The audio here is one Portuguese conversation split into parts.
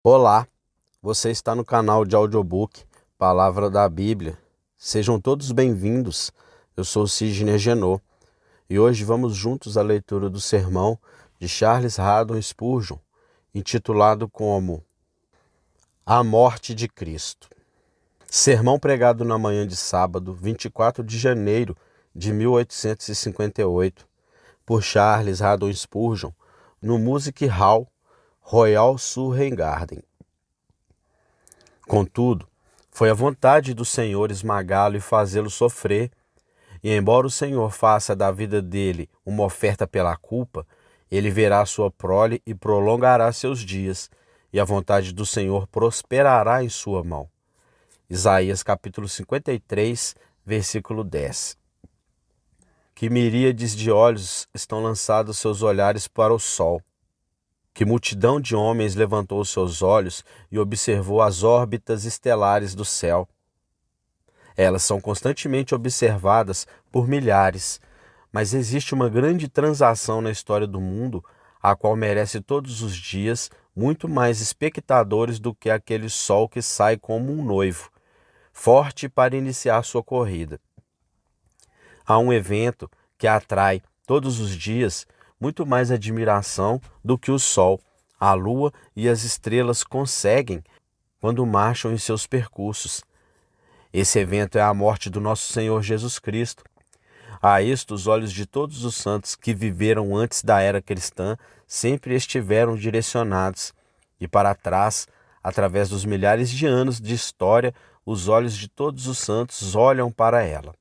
Olá, você está no canal de audiobook Palavra da Bíblia. Sejam todos bem-vindos. Eu sou Sidney Genot e hoje vamos juntos à leitura do sermão de Charles Haddon Spurgeon, intitulado como A Morte de Cristo. Sermão pregado na manhã de sábado, 24 de janeiro de 1858, por Charles Haddon Spurgeon, no Music Hall Royal Surrey Garden. Contudo, foi a vontade do Senhor esmagá-lo e fazê-lo sofrer, e embora o Senhor faça da vida dele uma oferta pela culpa, ele verá sua prole e prolongará seus dias, e a vontade do Senhor prosperará em sua mão. Isaías capítulo 53, versículo 10. Que miríades de olhos estão lançados seus olhares para o sol. Que multidão de homens levantou seus olhos e observou as órbitas estelares do céu. Elas são constantemente observadas por milhares, mas existe uma grande transação na história do mundo, a qual merece todos os dias muito mais espectadores do que aquele sol que sai como um noivo, forte para iniciar sua corrida. Há um evento que atrai todos os dias muito mais admiração do que o sol, a lua e as estrelas conseguem quando marcham em seus percursos. Esse evento é a morte do nosso Senhor Jesus Cristo. A isto, os olhos de todos os santos que viveram antes da era cristã sempre estiveram direcionados, e para trás, através dos milhares de anos de história, os olhos de todos os santos olham para ela.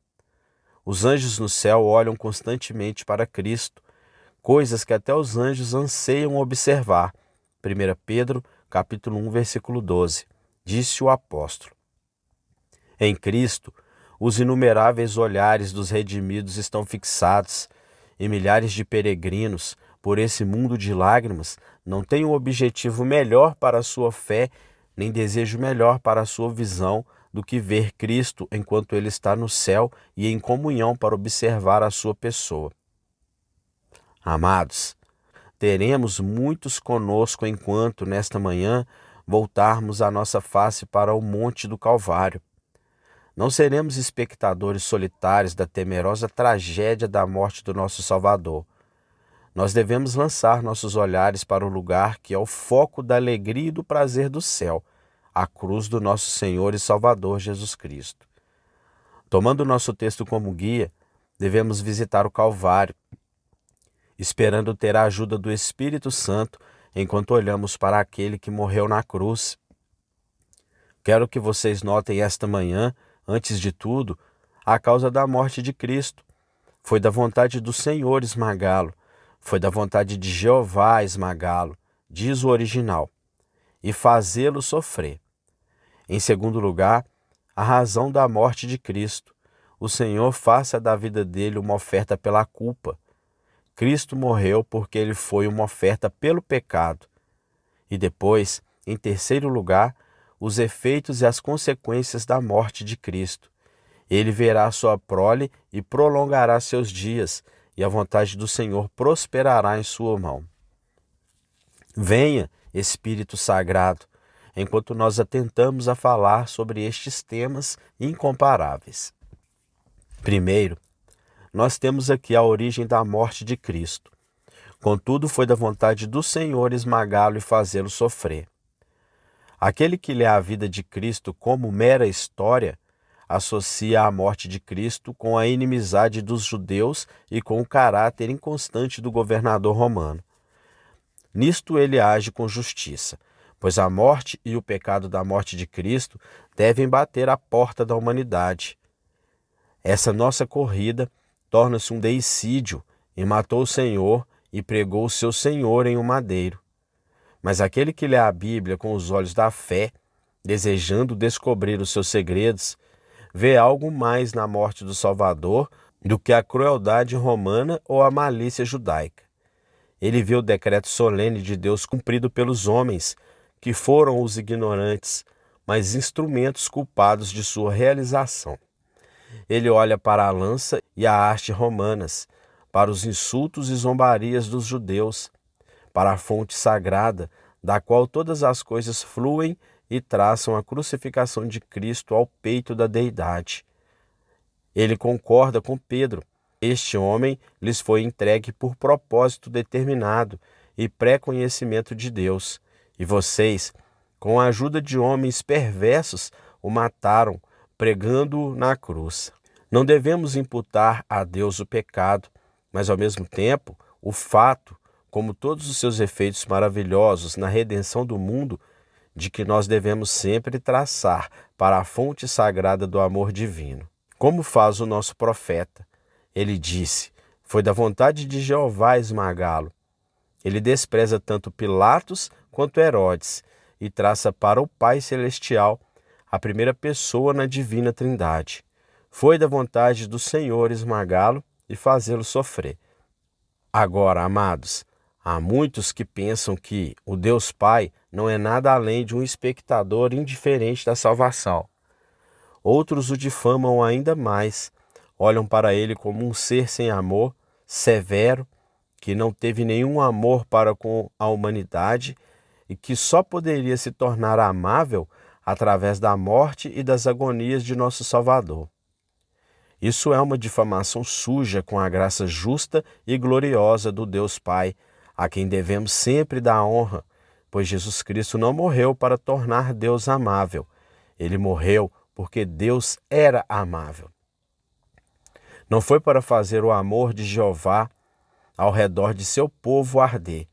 Os anjos no céu olham constantemente para Cristo, coisas que até os anjos anseiam observar. 1 Pedro, capítulo 1, versículo 12. Disse o apóstolo. Em Cristo, os inumeráveis olhares dos redimidos estão fixados, e milhares de peregrinos, por esse mundo de lágrimas, não têm um objetivo melhor para a sua fé, nem desejo melhor para a sua visão, do que ver Cristo enquanto Ele está no céu e em comunhão para observar a sua pessoa. Amados, teremos muitos conosco enquanto, nesta manhã, voltarmos a nossa face para o Monte do Calvário. Não seremos espectadores solitários da temerosa tragédia da morte do nosso Salvador. Nós devemos lançar nossos olhares para o lugar que é o foco da alegria e do prazer do céu, a cruz do nosso Senhor e Salvador Jesus Cristo. Tomando o nosso texto como guia, devemos visitar o Calvário, esperando ter a ajuda do Espírito Santo enquanto olhamos para aquele que morreu na cruz. Quero que vocês notem esta manhã, antes de tudo, a causa da morte de Cristo. Foi da vontade do Senhor esmagá-lo, foi da vontade de Jeová esmagá-lo, diz o original, e fazê-lo sofrer. Em segundo lugar, a razão da morte de Cristo. O Senhor faça da vida dele uma oferta pela culpa. Cristo morreu porque ele foi uma oferta pelo pecado. E depois, em terceiro lugar, os efeitos e as consequências da morte de Cristo. Ele verá sua prole e prolongará seus dias, e a vontade do Senhor prosperará em sua mão. Venha, Espírito Sagrado, enquanto nós atentamos a falar sobre estes temas incomparáveis. Primeiro, nós temos aqui a origem da morte de Cristo. Contudo, foi da vontade do Senhor esmagá-lo e fazê-lo sofrer. Aquele que lê a vida de Cristo como mera história, associa a morte de Cristo com a inimizade dos judeus e com o caráter inconstante do governador romano. Nisto ele age com justiça, pois a morte e o pecado da morte de Cristo devem bater à porta da humanidade. Essa nossa corrida torna-se um deicídio, e matou o Senhor e pregou o seu Senhor em um madeiro. Mas aquele que lê a Bíblia com os olhos da fé, desejando descobrir os seus segredos, vê algo mais na morte do Salvador do que a crueldade romana ou a malícia judaica. Ele vê o decreto solene de Deus cumprido pelos homens, que foram os ignorantes, mas instrumentos culpados de sua realização. Ele olha para a lança e a haste romanas, para os insultos e zombarias dos judeus, para a fonte sagrada, da qual todas as coisas fluem e traçam a crucificação de Cristo ao peito da deidade. Ele concorda com Pedro. Este homem lhes foi entregue por propósito determinado e pré-conhecimento de Deus, e vocês, com a ajuda de homens perversos, o mataram, pregando-o na cruz. Não devemos imputar a Deus o pecado, mas ao mesmo tempo, o fato, como todos os seus efeitos maravilhosos na redenção do mundo, de que nós devemos sempre traçar para a fonte sagrada do amor divino. Como faz o nosso profeta? Ele disse: foi da vontade de Jeová esmagá-lo. Ele despreza tanto Pilatos quanto Herodes e traça para o Pai Celestial a primeira pessoa na divina Trindade. Foi da vontade do Senhor esmagá-lo e fazê-lo sofrer. Agora, amados, há muitos que pensam que o Deus Pai não é nada além de um espectador indiferente da salvação. Outros o difamam ainda mais, olham para ele como um ser sem amor, severo, que não teve nenhum amor para com a humanidade e que só poderia se tornar amável através da morte e das agonias de nosso Salvador. Isso é uma difamação suja com a graça justa e gloriosa do Deus Pai, a quem devemos sempre dar honra, pois Jesus Cristo não morreu para tornar Deus amável. Ele morreu porque Deus era amável. Não foi para fazer o amor de Jeová ao redor de seu povo arder,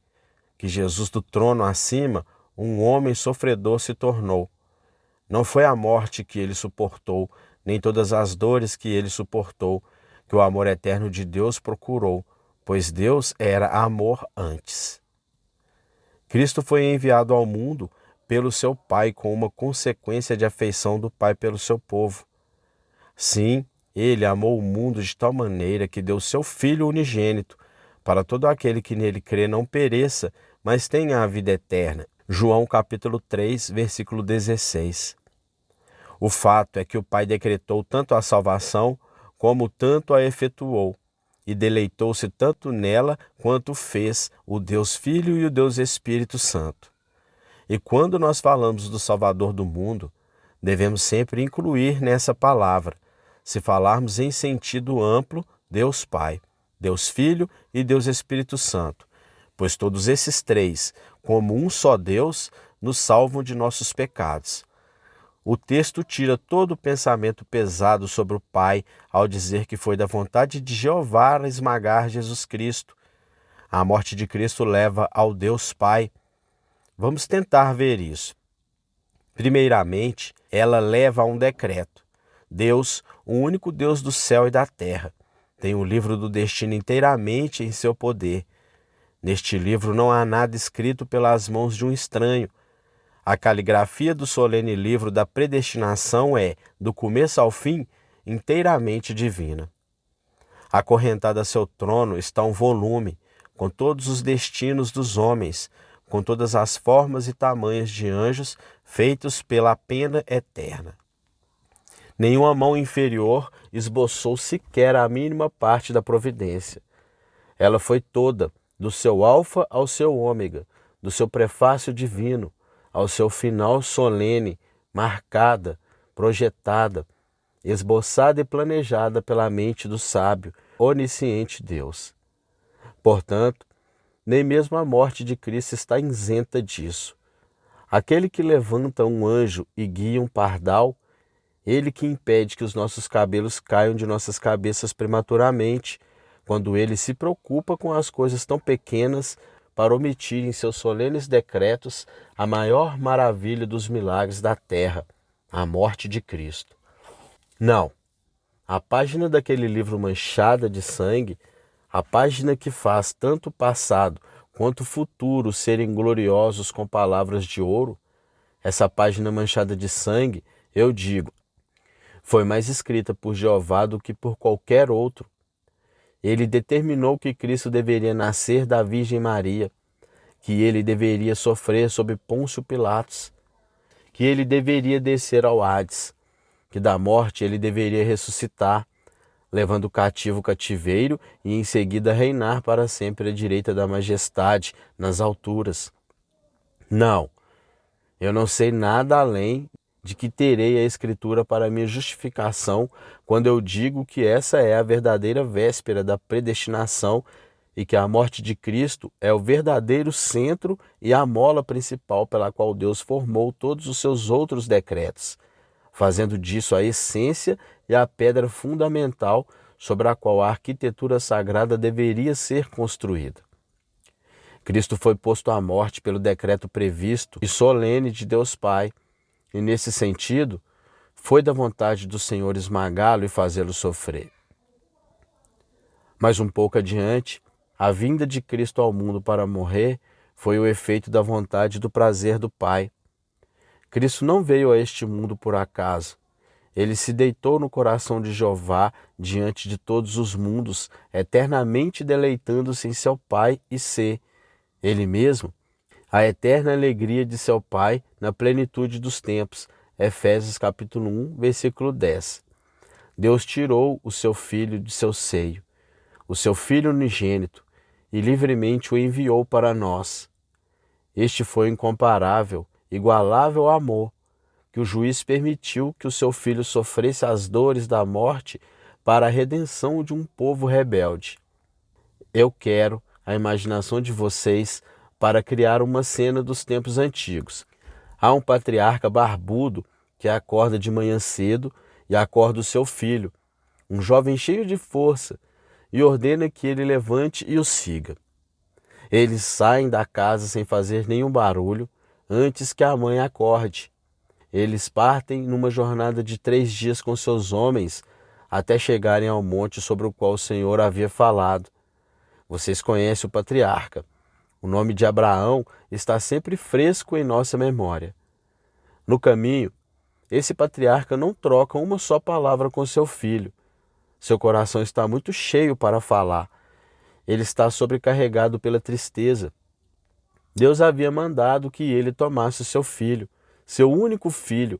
que Jesus do trono acima, um homem sofredor se tornou. Não foi a morte que ele suportou, nem todas as dores que ele suportou, que o amor eterno de Deus procurou, pois Deus era amor antes. Cristo foi enviado ao mundo pelo seu Pai com uma consequência de afeição do Pai pelo seu povo. Sim, ele amou o mundo de tal maneira que deu seu Filho unigênito, para todo aquele que nele crê não pereça, mas tenha a vida eterna. João capítulo 3, versículo 16. O fato é que o Pai decretou tanto a salvação, como tanto a efetuou, e deleitou-se tanto nela quanto fez o Deus Filho e o Deus Espírito Santo. E quando nós falamos do Salvador do mundo, devemos sempre incluir nessa palavra, se falarmos em sentido amplo, Deus Pai, Deus Filho e Deus Espírito Santo, pois todos esses três, como um só Deus, nos salvam de nossos pecados. O texto tira todo o pensamento pesado sobre o Pai ao dizer que foi da vontade de Jeová esmagar Jesus Cristo. A morte de Cristo leva ao Deus Pai. Vamos tentar ver isso. Primeiramente, ela leva a um decreto. Deus, o único Deus do céu e da terra, tem o livro do destino inteiramente em seu poder. Neste livro não há nada escrito pelas mãos de um estranho. A caligrafia do solene livro da predestinação é, do começo ao fim, inteiramente divina. Acorrentado a seu trono está um volume, com todos os destinos dos homens, com todas as formas e tamanhos de anjos, feitos pela pena eterna. Nenhuma mão inferior esboçou sequer a mínima parte da providência. Ela foi toda, do seu alfa ao seu ômega, do seu prefácio divino, ao seu final solene, marcada, projetada, esboçada e planejada pela mente do sábio, onisciente Deus. Portanto, nem mesmo a morte de Cristo está isenta disso. Aquele que levanta um anjo e guia um pardal, ele que impede que os nossos cabelos caiam de nossas cabeças prematuramente, quando ele se preocupa com as coisas tão pequenas para omitir em seus solenes decretos a maior maravilha dos milagres da terra, a morte de Cristo. Não, a página daquele livro manchada de sangue, a página que faz tanto o passado quanto o futuro serem gloriosos com palavras de ouro, essa página manchada de sangue, eu digo, foi mais escrita por Jeová do que por qualquer outro. Ele determinou que Cristo deveria nascer da Virgem Maria, que ele deveria sofrer sob Pôncio Pilatos, que ele deveria descer ao Hades, que da morte ele deveria ressuscitar, levando o cativo o cativeiro e em seguida reinar para sempre à direita da majestade nas alturas. Não, eu não sei nada além de que terei a Escritura para minha justificação quando eu digo que essa é a verdadeira véspera da predestinação e que a morte de Cristo é o verdadeiro centro e a mola principal pela qual Deus formou todos os seus outros decretos, fazendo disso a essência e a pedra fundamental sobre a qual a arquitetura sagrada deveria ser construída. Cristo foi posto à morte pelo decreto previsto e solene de Deus Pai, e nesse sentido, foi da vontade do Senhor esmagá-lo e fazê-lo sofrer. Mas um pouco adiante, a vinda de Cristo ao mundo para morrer foi o efeito da vontade e do prazer do Pai. Cristo não veio a este mundo por acaso. Ele se deitou no coração de Jeová diante de todos os mundos, eternamente deleitando-se em seu Pai e ser, Ele mesmo, a eterna alegria de seu Pai na plenitude dos tempos. Efésios capítulo 1, versículo 10. Deus tirou o seu Filho de seu seio, o seu Filho unigênito, e livremente o enviou para nós. Este foi o incomparável, igualável amor, que o juiz permitiu que o seu Filho sofresse as dores da morte para a redenção de um povo rebelde. Eu quero a imaginação de vocês para criar uma cena dos tempos antigos. Há um patriarca barbudo que acorda de manhã cedo e acorda o seu filho, um jovem cheio de força, e ordena que ele levante e o siga. Eles saem da casa sem fazer nenhum barulho antes que a mãe acorde. Eles partem numa jornada de 3 dias com seus homens até chegarem ao monte sobre o qual o Senhor havia falado. Vocês conhecem o patriarca. O nome de Abraão está sempre fresco em nossa memória. No caminho, esse patriarca não troca uma só palavra com seu filho. Seu coração está muito cheio para falar. Ele está sobrecarregado pela tristeza. Deus havia mandado que ele tomasse seu filho, seu único filho,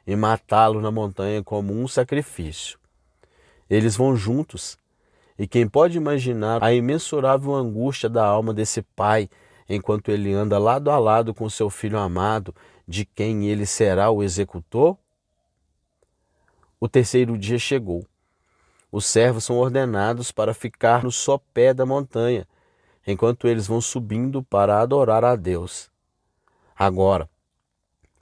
e matá-lo na montanha como um sacrifício. Eles vão juntos. E quem pode imaginar a imensurável angústia da alma desse pai enquanto ele anda lado a lado com seu filho amado, de quem ele será o executor? O 3º dia chegou. Os servos são ordenados para ficar no sopé da montanha, enquanto eles vão subindo para adorar a Deus. Agora,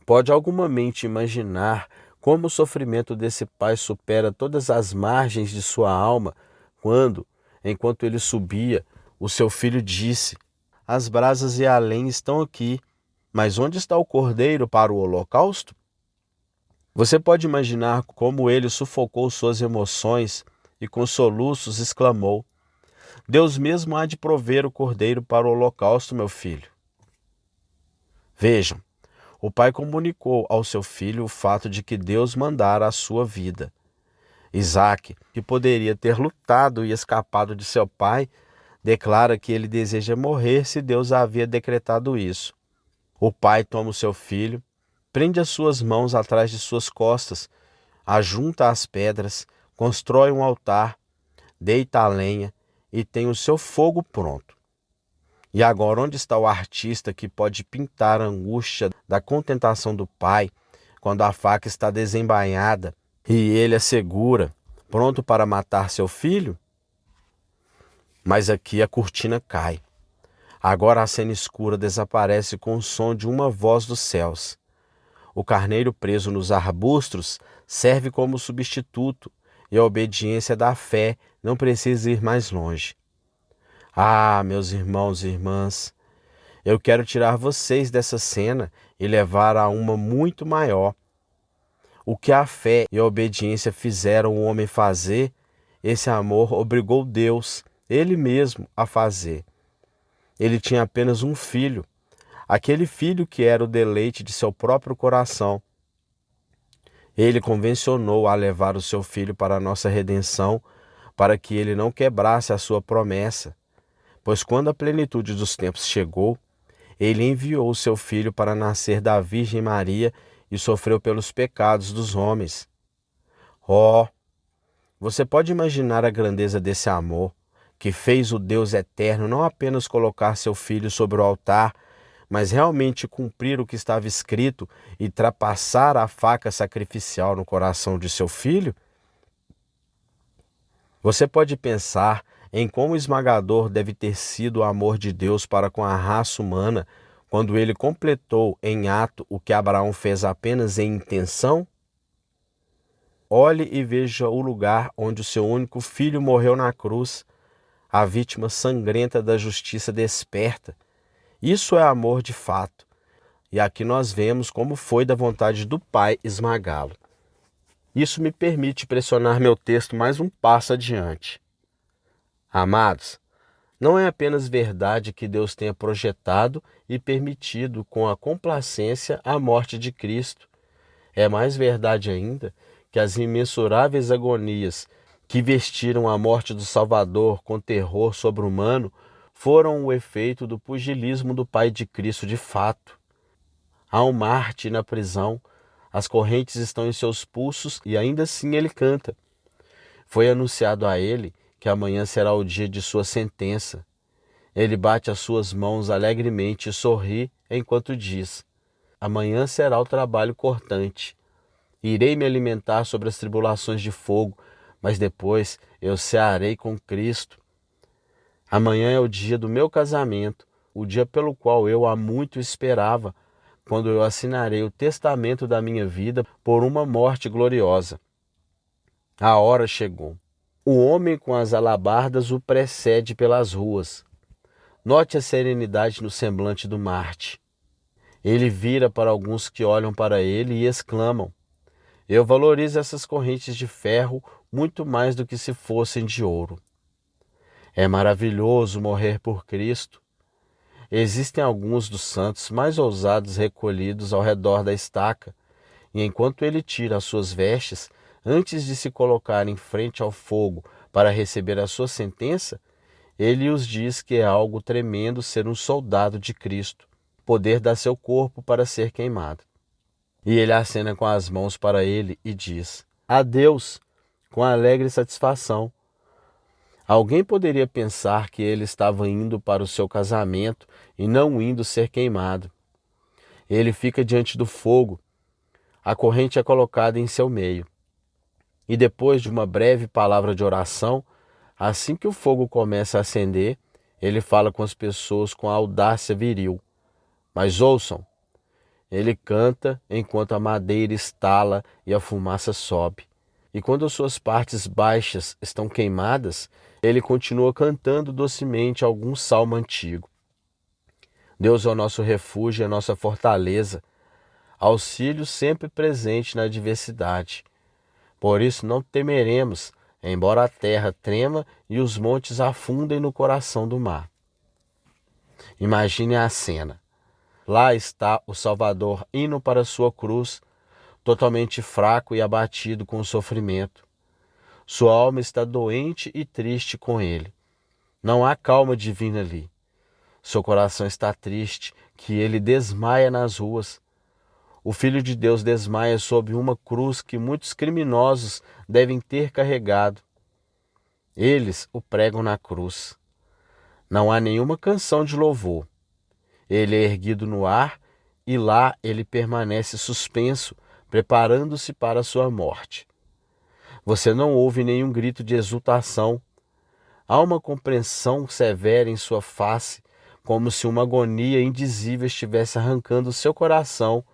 pode alguma mente imaginar como o sofrimento desse pai supera todas as margens de sua alma, quando, enquanto ele subia, o seu filho disse: "As brasas e a lenha estão aqui, mas onde está o cordeiro para o holocausto?" Você pode imaginar como ele sufocou suas emoções e com soluços exclamou: "Deus mesmo há de prover o cordeiro para o holocausto, meu filho." Vejam, o pai comunicou ao seu filho o fato de que Deus mandara a sua vida. Isaque, que poderia ter lutado e escapado de seu pai, declara que ele deseja morrer se Deus havia decretado isso. O pai toma o seu filho, prende as suas mãos atrás de suas costas, ajunta as pedras, constrói um altar, deita a lenha e tem o seu fogo pronto. E agora, onde está o artista que pode pintar a angústia da contentação do pai quando a faca está desembainhada e ele assegura, pronto para matar seu filho? Mas aqui a cortina cai. Agora a cena escura desaparece com o som de uma voz dos céus. O carneiro preso nos arbustos serve como substituto e a obediência da fé não precisa ir mais longe. Ah, meus irmãos e irmãs, eu quero tirar vocês dessa cena e levar a uma muito maior. O que a fé e a obediência fizeram o homem fazer, esse amor obrigou Deus, Ele mesmo, a fazer. Ele tinha apenas um filho, aquele filho que era o deleite de seu próprio coração. Ele convencionou a levar o seu filho para a nossa redenção, para que ele não quebrasse a sua promessa. Pois quando a plenitude dos tempos chegou, ele enviou o seu filho para nascer da Virgem Maria e sofreu pelos pecados dos homens. Oh, você pode imaginar a grandeza desse amor, que fez o Deus eterno não apenas colocar seu filho sobre o altar, mas realmente cumprir o que estava escrito e trapassar a faca sacrificial no coração de seu filho? Você pode pensar em quão esmagador deve ter sido o amor de Deus para com a raça humana quando ele completou em ato o que Abraão fez apenas em intenção? Olhe e veja o lugar onde o seu único filho morreu na cruz, a vítima sangrenta da justiça desperta. Isso é amor de fato. E aqui nós vemos como foi da vontade do Pai esmagá-lo. Isso me permite pressionar meu texto mais um passo adiante. Amados, não é apenas verdade que Deus tenha projetado e permitido com a complacência a morte de Cristo. É mais verdade ainda que as imensuráveis agonias que vestiram a morte do Salvador com terror sobre-humano foram o efeito do pugilismo do Pai de Cristo de fato. Há um Marte na prisão, as correntes estão em seus pulsos e ainda assim ele canta. Foi anunciado a ele que amanhã será o dia de sua sentença. Ele bate as suas mãos alegremente e sorri enquanto diz: amanhã será o trabalho cortante. Irei me alimentar sobre as tribulações de fogo, mas depois eu cearei com Cristo. Amanhã é o dia do meu casamento, o dia pelo qual eu há muito esperava, quando eu assinarei o testamento da minha vida por uma morte gloriosa. A hora chegou. O homem com as alabardas o precede pelas ruas. Note a serenidade no semblante do Marte. Ele vira para alguns que olham para ele e exclamam: eu valorizo essas correntes de ferro muito mais do que se fossem de ouro. É maravilhoso morrer por Cristo. Existem alguns dos santos mais ousados recolhidos ao redor da estaca, e enquanto ele tira as suas vestes, antes de se colocar em frente ao fogo para receber a sua sentença, ele os diz que é algo tremendo ser um soldado de Cristo, poder dar seu corpo para ser queimado. E ele acena com as mãos para ele e diz: adeus, com alegre satisfação. Alguém poderia pensar que ele estava indo para o seu casamento e não indo ser queimado. Ele fica diante do fogo, a corrente é colocada em seu meio. E depois de uma breve palavra de oração, assim que o fogo começa a acender, ele fala com as pessoas com audácia viril. Mas ouçam, ele canta enquanto a madeira estala e a fumaça sobe. E quando as suas partes baixas estão queimadas, ele continua cantando docemente algum salmo antigo. Deus é o nosso refúgio e a nossa fortaleza, auxílio sempre presente na adversidade. Por isso não temeremos, embora a terra trema e os montes afundem no coração do mar. Imagine a cena. Lá está o Salvador indo para sua cruz, totalmente fraco e abatido com o sofrimento. Sua alma está doente e triste com ele. Não há calma divina ali. Seu coração está triste, que ele desmaia nas ruas. O Filho de Deus desmaia sob uma cruz que muitos criminosos devem ter carregado. Eles o pregam na cruz. Não há nenhuma canção de louvor. Ele é erguido no ar e lá ele permanece suspenso, preparando-se para a sua morte. Você não ouve nenhum grito de exultação. Há uma compreensão severa em sua face, como se uma agonia indizível estivesse arrancando o seu coração,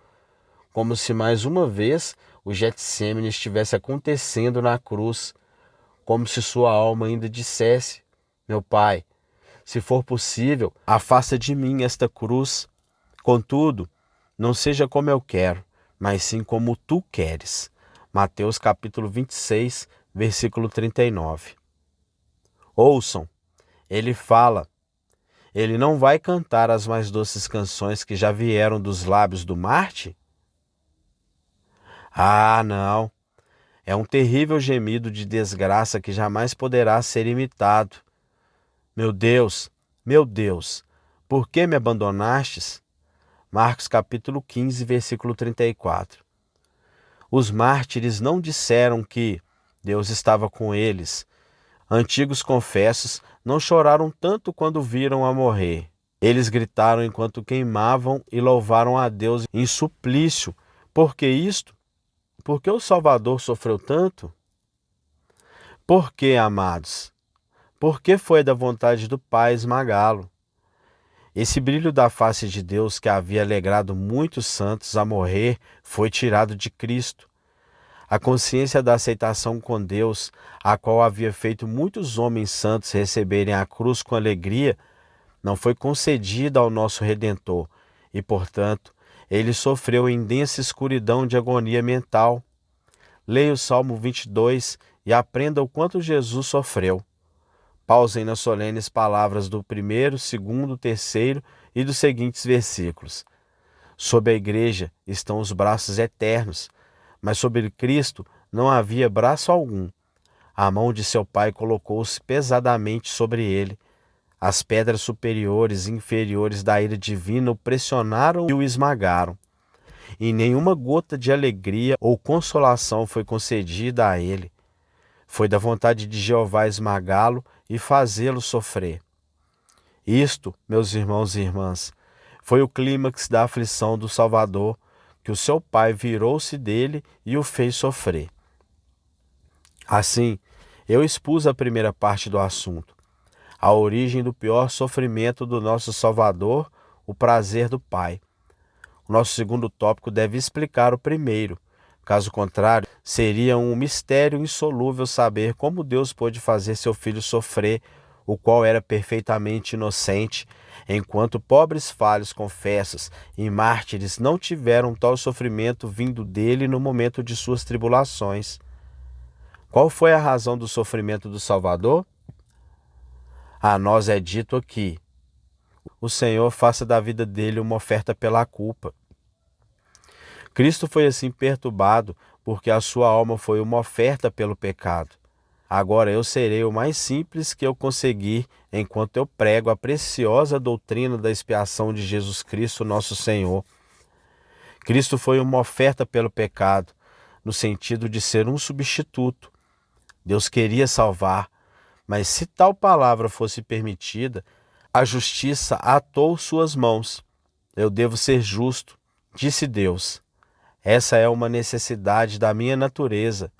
como se mais uma vez o Getsêmani estivesse acontecendo na cruz, como se sua alma ainda dissesse: meu Pai, se for possível, afasta de mim esta cruz. Contudo, não seja como eu quero, mas sim como tu queres. Mateus capítulo 26, versículo 39. Ouçam, ele fala. Ele não vai cantar as mais doces canções que já vieram dos lábios do Marte? Ah, não. É um terrível gemido de desgraça que jamais poderá ser imitado. Meu Deus, por que me abandonastes? Marcos capítulo 15, versículo 34. Os mártires não disseram que Deus estava com eles. Antigos confessos não choraram tanto quando viram a morrer. Eles gritaram enquanto queimavam e louvaram a Deus em suplício. Por que isto? Por que o Salvador sofreu tanto? Por que, amados? Por que foi da vontade do Pai esmagá-lo? Esse brilho da face de Deus que havia alegrado muitos santos a morrer foi tirado de Cristo. A consciência da aceitação com Deus, a qual havia feito muitos homens santos receberem a cruz com alegria, não foi concedida ao nosso Redentor e, portanto, ele sofreu em densa escuridão de agonia mental. Leia o Salmo 22 e aprenda o quanto Jesus sofreu. Pausem nas solenes palavras do 1º, 2º, 3º e dos seguintes versículos. Sob a igreja estão os braços eternos, mas sobre Cristo não havia braço algum. A mão de seu Pai colocou-se pesadamente sobre ele. As pedras superiores e inferiores da ira divina o pressionaram e o esmagaram. E nenhuma gota de alegria ou consolação foi concedida a ele. Foi da vontade de Jeová esmagá-lo e fazê-lo sofrer. Isto, meus irmãos e irmãs, foi o clímax da aflição do Salvador, que o seu Pai virou-se dele e o fez sofrer. Assim, eu expus a primeira parte do assunto, a origem do pior sofrimento do nosso Salvador, o prazer do Pai. O nosso segundo tópico deve explicar o primeiro. Caso contrário, seria um mistério insolúvel saber como Deus pôde fazer seu filho sofrer, o qual era perfeitamente inocente, enquanto pobres falhos confessos e mártires não tiveram tal sofrimento vindo dele no momento de suas tribulações. Qual foi a razão do sofrimento do Salvador? A nós é dito aqui: o Senhor faça da vida dele uma oferta pela culpa. Cristo foi assim perturbado porque a sua alma foi uma oferta pelo pecado. Agora eu serei o mais simples que eu conseguir enquanto eu prego a preciosa doutrina da expiação de Jesus Cristo, nosso Senhor. Cristo foi uma oferta pelo pecado, no sentido de ser um substituto. Deus queria salvar, mas se tal palavra fosse permitida, a justiça atou suas mãos. Eu devo ser justo, disse Deus. Essa é uma necessidade da minha natureza.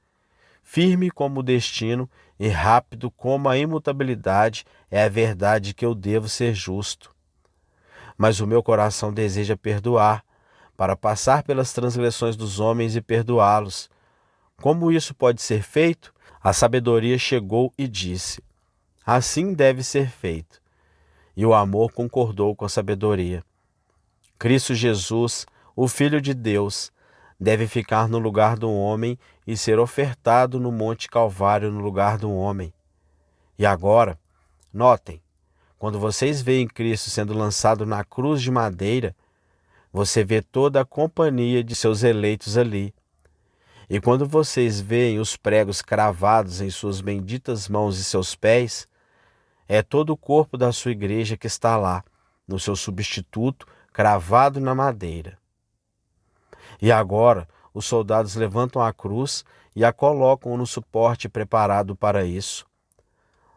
Firme como o destino e rápido como a imutabilidade é a verdade que eu devo ser justo. Mas o meu coração deseja perdoar, para passar pelas transgressões dos homens e perdoá-los. Como isso pode ser feito? A sabedoria chegou e disse: assim deve ser feito. E o amor concordou com a sabedoria. Cristo Jesus, o Filho de Deus, deve ficar no lugar do homem e ser ofertado no Monte Calvário no lugar do homem. E agora, notem, quando vocês veem Cristo sendo lançado na cruz de madeira, você vê toda a companhia de seus eleitos ali. E quando vocês veem os pregos cravados em suas benditas mãos e seus pés, é todo o corpo da sua igreja que está lá, no seu substituto, cravado na madeira. E agora, os soldados levantam a cruz e a colocam no suporte preparado para isso.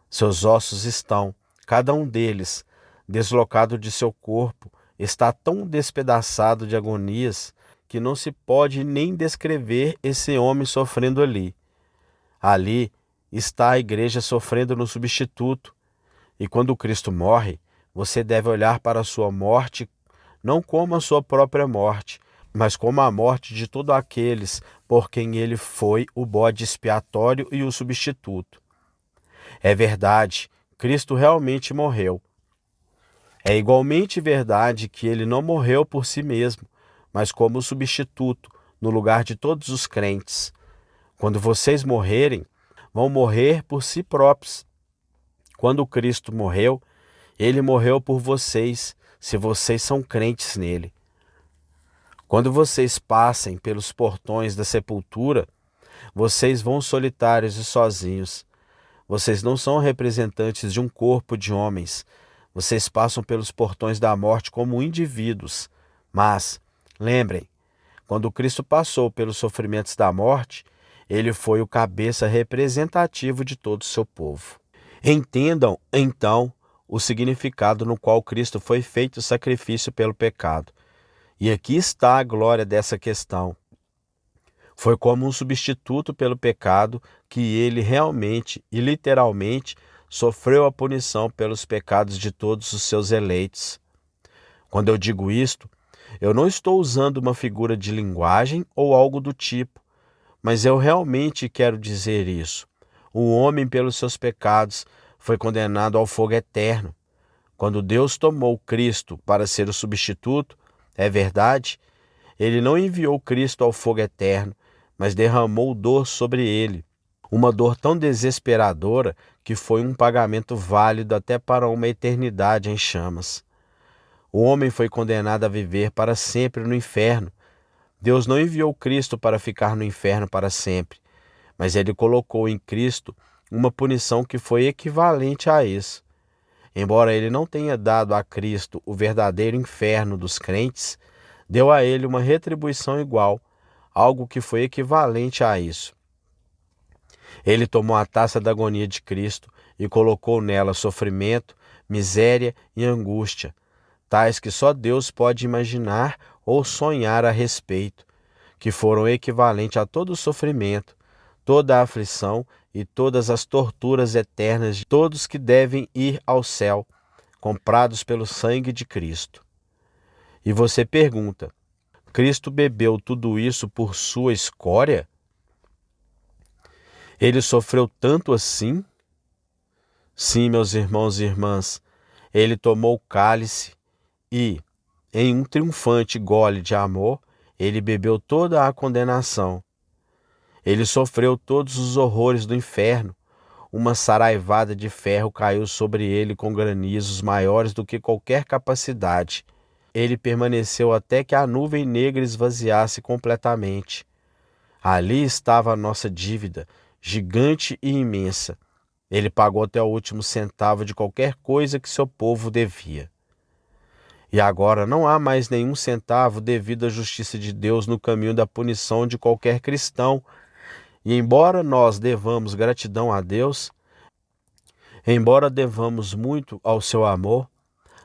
Seus ossos estão, cada um deles, deslocado de seu corpo, está tão despedaçado de agonias que não se pode nem descrever esse homem sofrendo ali. Ali está a igreja sofrendo no substituto. E quando Cristo morre, você deve olhar para a sua morte não como a sua própria morte, mas como a morte de todos aqueles por quem ele foi o bode expiatório e o substituto. É verdade, Cristo realmente morreu. É igualmente verdade que ele não morreu por si mesmo, mas como substituto, no lugar de todos os crentes. Quando vocês morrerem, vão morrer por si próprios. Quando Cristo morreu, ele morreu por vocês, se vocês são crentes nele. Quando vocês passem pelos portões da sepultura, vocês vão solitários e sozinhos. Vocês não são representantes de um corpo de homens. Vocês passam pelos portões da morte como indivíduos. Mas, lembrem, quando Cristo passou pelos sofrimentos da morte, ele foi o cabeça representativo de todo o seu povo. Entendam, então, o significado no qual Cristo foi feito sacrifício pelo pecado. E aqui está a glória dessa questão. Foi como um substituto pelo pecado que ele realmente e literalmente sofreu a punição pelos pecados de todos os seus eleitos. Quando eu digo isto, eu não estou usando uma figura de linguagem ou algo do tipo, mas eu realmente quero dizer isso. O homem, pelos seus pecados, foi condenado ao fogo eterno. Quando Deus tomou Cristo para ser o substituto, é verdade, ele não enviou Cristo ao fogo eterno, mas derramou dor sobre ele. Uma dor tão desesperadora que foi um pagamento válido até para uma eternidade em chamas. O homem foi condenado a viver para sempre no inferno. Deus não enviou Cristo para ficar no inferno para sempre, mas ele colocou em Cristo uma punição que foi equivalente a isso. Embora ele não tenha dado a Cristo o verdadeiro inferno dos crentes, deu a ele uma retribuição igual, algo que foi equivalente a isso. Ele tomou a taça da agonia de Cristo e colocou nela sofrimento, miséria e angústia, tais que só Deus pode imaginar ou sonhar a respeito, que foram equivalentes a todo o sofrimento, toda a aflição e todas as torturas eternas de todos que devem ir ao céu, comprados pelo sangue de Cristo. E você pergunta, Cristo bebeu tudo isso por sua escória? Ele sofreu tanto assim? Sim, meus irmãos e irmãs, ele tomou o cálice e, em um triunfante gole de amor, ele bebeu toda a condenação. Ele sofreu todos os horrores do inferno. Uma saraivada de ferro caiu sobre ele com granizos maiores do que qualquer capacidade. Ele permaneceu até que a nuvem negra esvaziasse completamente. Ali estava a nossa dívida, gigante e imensa. Ele pagou até o último centavo de qualquer coisa que seu povo devia. E agora não há mais nenhum centavo devido à justiça de Deus no caminho da punição de qualquer cristão. E embora nós devamos gratidão a Deus, embora devamos muito ao seu amor,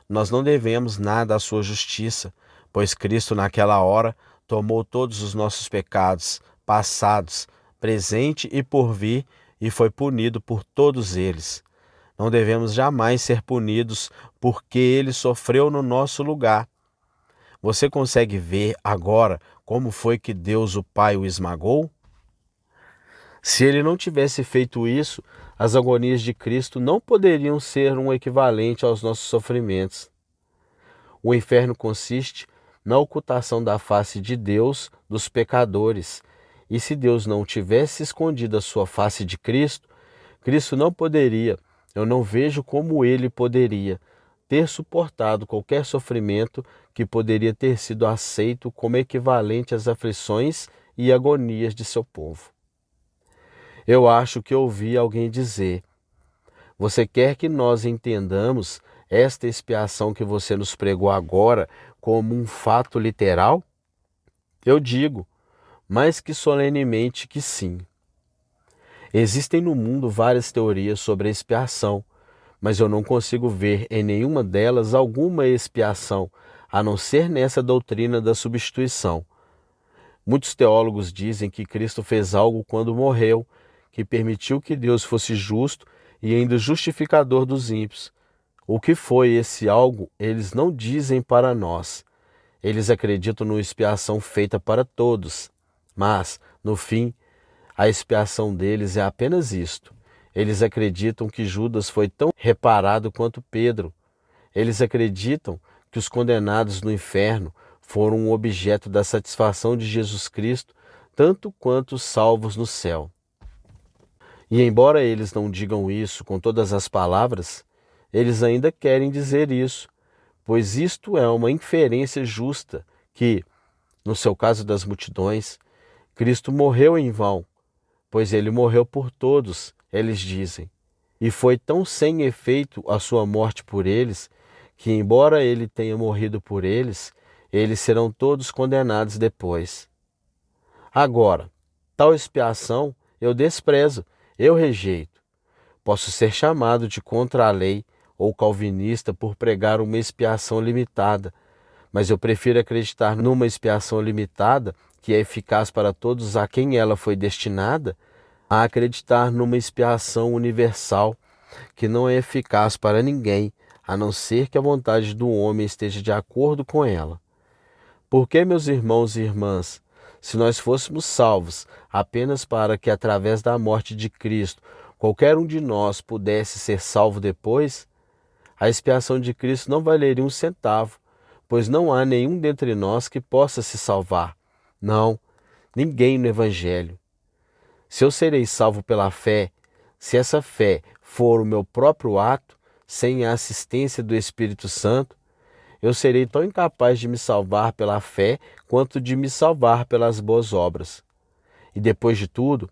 nós não devemos nada à sua justiça, pois Cristo naquela hora tomou todos os nossos pecados, passados, presente e por vir, e foi punido por todos eles. Não devemos jamais ser punidos porque ele sofreu no nosso lugar. Você consegue ver agora como foi que Deus o Pai o esmagou? Se ele não tivesse feito isso, as agonias de Cristo não poderiam ser um equivalente aos nossos sofrimentos. O inferno consiste na ocultação da face de Deus dos pecadores. E se Deus não tivesse escondido a sua face de Cristo, Cristo não poderia, eu não vejo como ele poderia, ter suportado qualquer sofrimento que poderia ter sido aceito como equivalente às aflições e agonias de seu povo. Eu acho que ouvi alguém dizer, você quer que nós entendamos esta expiação que você nos pregou agora como um fato literal? Eu digo, mais que solenemente que sim. Existem no mundo várias teorias sobre a expiação, mas eu não consigo ver em nenhuma delas alguma expiação, a não ser nessa doutrina da substituição. Muitos teólogos dizem que Cristo fez algo quando morreu, que permitiu que Deus fosse justo e ainda justificador dos ímpios. O que foi esse algo, eles não dizem para nós. Eles acreditam numa expiação feita para todos, mas, no fim, a expiação deles é apenas isto. Eles acreditam que Judas foi tão reparado quanto Pedro. Eles acreditam que os condenados no inferno foram um objeto da satisfação de Jesus Cristo, tanto quanto os salvos no céu. E embora eles não digam isso com todas as palavras, eles ainda querem dizer isso, pois isto é uma inferência justa que, no seu caso das multidões, Cristo morreu em vão, pois ele morreu por todos, eles dizem. E foi tão sem efeito a sua morte por eles, que embora ele tenha morrido por eles, eles serão todos condenados depois. Agora, tal expiação eu desprezo, eu rejeito. Posso ser chamado de contra a lei ou calvinista por pregar uma expiação limitada, mas eu prefiro acreditar numa expiação limitada, que é eficaz para todos a quem ela foi destinada, a acreditar numa expiação universal, que não é eficaz para ninguém, a não ser que a vontade do homem esteja de acordo com ela. Porque, meus irmãos e irmãs, se nós fôssemos salvos apenas para que, através da morte de Cristo, qualquer um de nós pudesse ser salvo depois, a expiação de Cristo não valeria um centavo, pois não há nenhum dentre nós que possa se salvar. Não, ninguém no Evangelho. Se eu serei salvo pela fé, se essa fé for o meu próprio ato, sem a assistência do Espírito Santo, eu serei tão incapaz de me salvar pela fé quanto de me salvar pelas boas obras. E depois de tudo,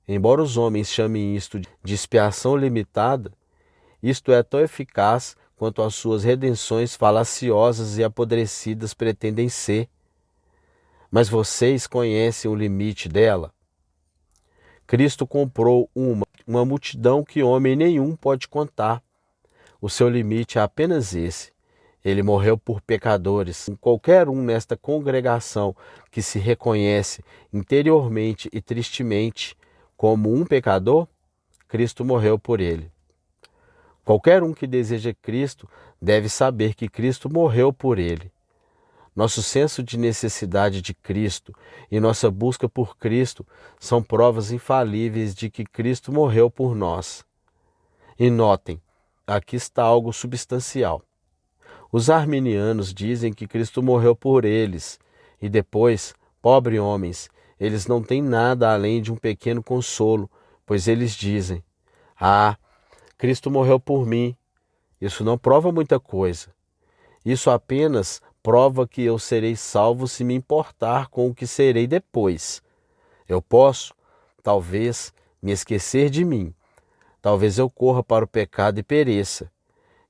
embora os homens chamem isto de expiação limitada, isto é tão eficaz quanto as suas redenções falaciosas e apodrecidas pretendem ser. Mas vocês conhecem o limite dela? Cristo comprou uma multidão que homem nenhum pode contar. O seu limite é apenas esse. Ele morreu por pecadores. Qualquer um nesta congregação que se reconhece interiormente e tristemente como um pecador, Cristo morreu por ele. Qualquer um que deseja Cristo deve saber que Cristo morreu por ele. Nosso senso de necessidade de Cristo e nossa busca por Cristo são provas infalíveis de que Cristo morreu por nós. E notem, aqui está algo substancial. Os arminianos dizem que Cristo morreu por eles, e depois, pobre homens, eles não têm nada além de um pequeno consolo, pois eles dizem: "Ah, Cristo morreu por mim." Isso não prova muita coisa. Isso apenas prova que eu serei salvo se me importar com o que serei depois. Eu posso, talvez, me esquecer de mim. Talvez eu corra para o pecado e pereça.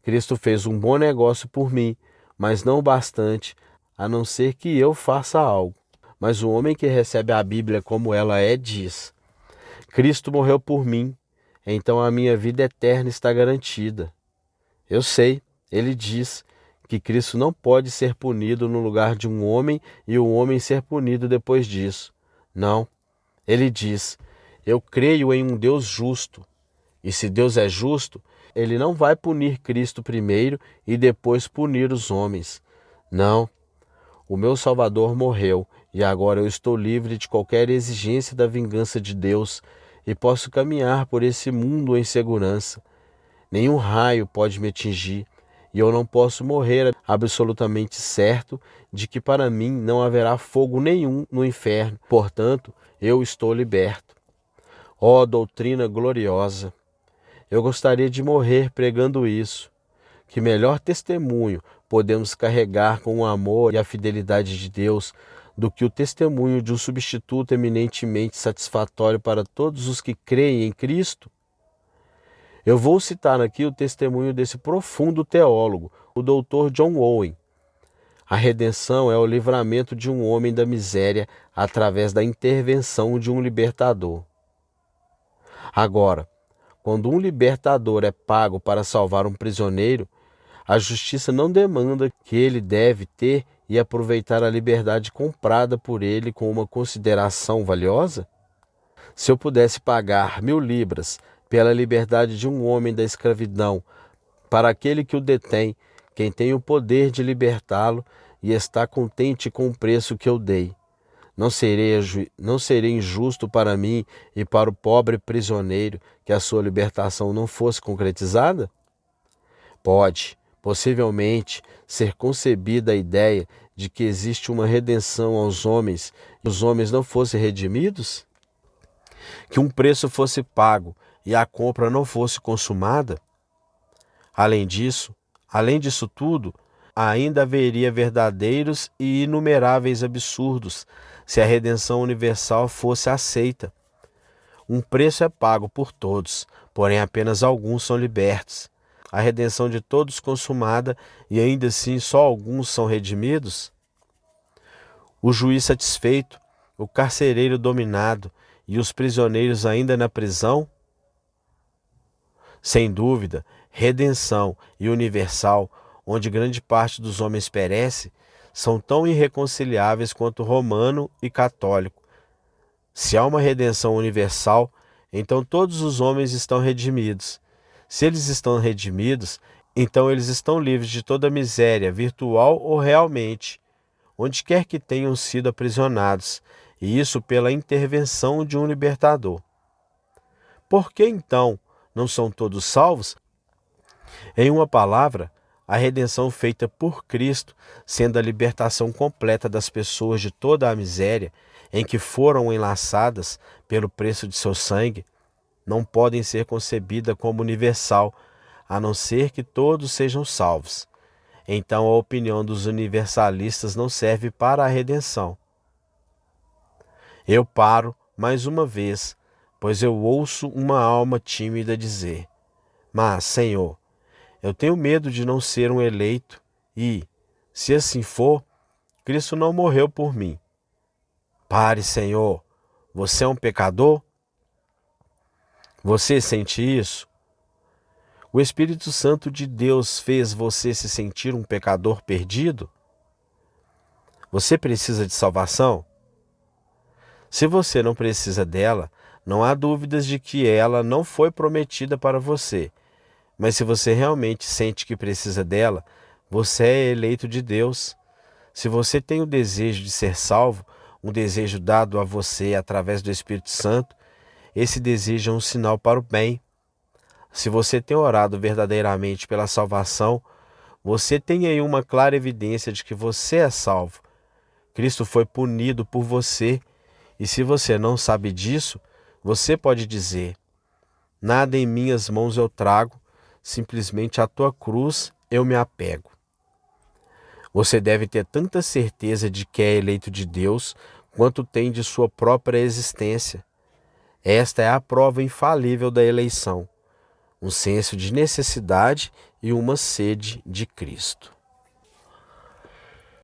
Cristo fez um bom negócio por mim, mas não o bastante, a não ser que eu faça algo. Mas o homem que recebe a Bíblia como ela é diz: Cristo morreu por mim, então a minha vida eterna está garantida. Eu sei, ele diz que Cristo não pode ser punido no lugar de um homem e o homem ser punido depois disso. Não, ele diz: eu creio em um Deus justo. E se Deus é justo, ele não vai punir Cristo primeiro e depois punir os homens. Não, o meu Salvador morreu e agora eu estou livre de qualquer exigência da vingança de Deus e posso caminhar por esse mundo em segurança. Nenhum raio pode me atingir e eu não posso morrer absolutamente certo de que para mim não haverá fogo nenhum no inferno. Portanto, eu estou liberto. Ó doutrina gloriosa! Eu gostaria de morrer pregando isso. Que melhor testemunho podemos carregar com o amor e a fidelidade de Deus do que o testemunho de um substituto eminentemente satisfatório para todos os que creem em Cristo? Eu vou citar aqui o testemunho desse profundo teólogo, o Dr. John Owen. A redenção é o livramento de um homem da miséria através da intervenção de um libertador. Agora, quando um libertador é pago para salvar um prisioneiro, a justiça não demanda que ele deve ter e aproveitar a liberdade comprada por ele com uma consideração valiosa? Se eu pudesse pagar 1000 libras pela liberdade de um homem da escravidão, para aquele que o detém, quem tem o poder de libertá-lo e está contente com o preço que eu dei, não seria injusto para mim e para o pobre prisioneiro que a sua libertação não fosse concretizada? Pode, possivelmente, ser concebida a ideia de que existe uma redenção aos homens e os homens não fossem redimidos? Que um preço fosse pago e a compra não fosse consumada? Além disso tudo, ainda haveria verdadeiros e inumeráveis absurdos se a redenção universal fosse aceita. Um preço é pago por todos, porém apenas alguns são libertos. A redenção de todos consumada e ainda assim só alguns são redimidos? O juiz satisfeito, o carcereiro dominado e os prisioneiros ainda na prisão? Sem dúvida, redenção e universal, onde grande parte dos homens perece, são tão irreconciliáveis quanto romano e católico. Se há uma redenção universal, então todos os homens estão redimidos. Se eles estão redimidos, então eles estão livres de toda miséria, virtual ou realmente, onde quer que tenham sido aprisionados, e isso pela intervenção de um libertador. Por que então não são todos salvos? Em uma palavra, a redenção feita por Cristo, sendo a libertação completa das pessoas de toda a miséria em que foram enlaçadas pelo preço de seu sangue, não podem ser concebida como universal, a não ser que todos sejam salvos. Então a opinião dos universalistas não serve para a redenção. Eu paro mais uma vez, pois eu ouço uma alma tímida dizer: mas, Senhor, eu tenho medo de não ser um eleito e, se assim for, Cristo não morreu por mim. Pare, Senhor, você é um pecador? Você sente isso? O Espírito Santo de Deus fez você se sentir um pecador perdido? Você precisa de salvação? Se você não precisa dela, não há dúvidas de que ela não foi prometida para você. Mas se você realmente sente que precisa dela, você é eleito de Deus. Se você tem o desejo de ser salvo, um desejo dado a você através do Espírito Santo, esse desejo é um sinal para o bem. Se você tem orado verdadeiramente pela salvação, você tem aí uma clara evidência de que você é salvo. Cristo foi punido por você, e se você não sabe disso, você pode dizer: nada em minhas mãos eu trago, simplesmente à tua cruz eu me apego. Você deve ter tanta certeza de que é eleito de Deus quanto tem de sua própria existência. Esta é a prova infalível da eleição, um senso de necessidade e uma sede de Cristo.